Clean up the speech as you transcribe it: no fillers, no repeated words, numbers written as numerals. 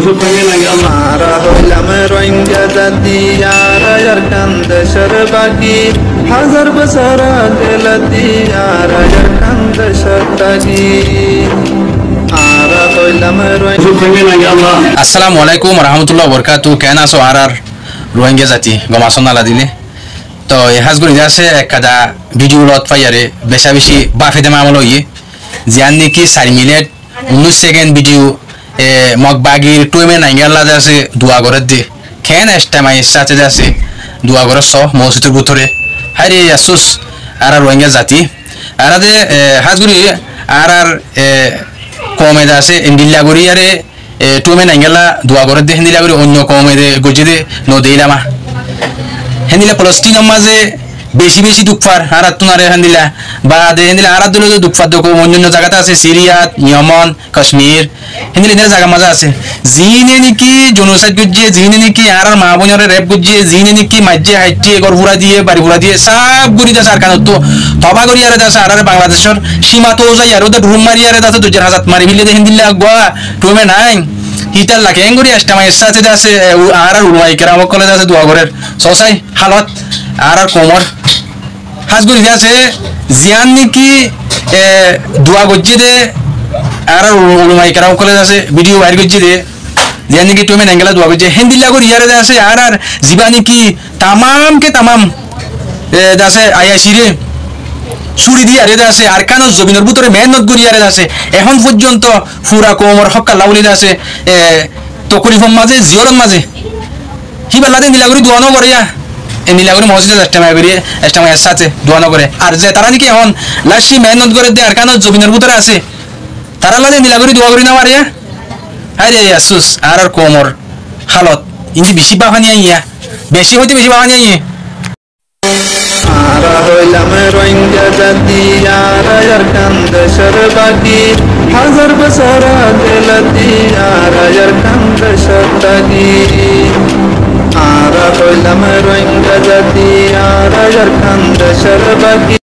Mara hojlam roinga jati yara yarkand sharbagi hazar basara delati yara yarkand shartagi Mara hojlam roinga আসসালামু আলাইকুম রহমতুল্লাহ বরকাতু কেন আছো আর রোহিঙ্গা জাতি গমাসন আলা দিলে তো এহাজ গরি আছে একটা ভিডিও লত পাইয়ারে বেশা বেশি বাফে দেমা আমল হইয়ে জিয়ান নাকি 4 মিনিট 19 সেকেন্ড ভিডিও মগবাগির টুমে নাইঙ্গালা আছে দুয়া করে দে কেন এস্টামাই সাথে আছে দুয়া করে স মসজিদের ভিতরে হাইরে আসুস আর রোহিঙ্গা জাতি আর দে হাজ গরি আর কমে আছে ইন্ডিলা গরি আরে টুমে নাইঙ্গালা দুয়া করে দে হিন্দিলা গরি অন্য কমে দে গজি দে ন দেইলামা হিন্দিলা পলস্টিন মাঝে বেশি বেশি দুঃখার আর তুনারে হিন্দিলা বা দে হিন্দিলা আর দুলো দুঃখার দেখো অন্য জায়গাতে আছে সিরিয়া ইয়েমেন কাশ্মীর হিন্দিলা এদের জায়গা মজা আছে জিনে নাকি জনসাইড গুজিয়ে জিনে নাকি আর মা বোনের রেপ গুজিয়ে জিনে নাকি মাঝে হাইটে গরপুরা দিয়ে বাড়িপুরা দিয়ে সব গুড়ি দাস আর কানত তো তবা করি আর দাস আর বাংলাদেশের সীমা তো যাই আর ওদের রুম মারি আর দাস 2000 মারি বিলে হিন্দিলা গোয়া টুমে নাই হিটার লাগে এঙ্গুরি আস্টামাই সাথে আছে আর উড়াই কেরাম কলেজ আছে দুয়া ঘরের সসাই হালত আর কোমর হাজগুড়ি আছে জিয়ান নাকি দুয়া গজ্জি দে আর উড়াই কেরাম কলেজ আছে ভিডিও বাইর গজ্জি দে জিয়ান নাকি তুমি নাঙ্গলা দুয়া গজ্জি হিন্দি লাগর ইয়ারে আছে আর জিবা নাকি তামাম কে তামাম আছে আইআইসি রে ছুরি দিয়ে আরে আছে আর কানো জমিনের ভিতরে মেহনত করি আরে আছে এখন পর্যন্ত ফুরা কোমর হক্কা লাউলি আছে তকরিফম মাঝে জিয়রন মাঝে কি বালাতে নীলাগুড়ি দোয়ানো করে এই নীলাগুড়ি মসজিদে এস্টামাই সাথে দোয়ানো করে আর যে তারা নাকি এখন লাসি মেহনত করে দে আর কানো জমিনের ভিতরে আছে তারা লাগে নীলাগুড়ি দোয়া করি না মারে আরে আসুস আর কোমর হালত ইনি বেশি বাহানি আইয়া বেশি হইতে বেশি বাহানি আইয়ে Mara hojlam roinga jati yara yarkand sharbagi hazar basara delati yara yarkand shartagi Mara hojlam roinga jati yara yarkand sharbagi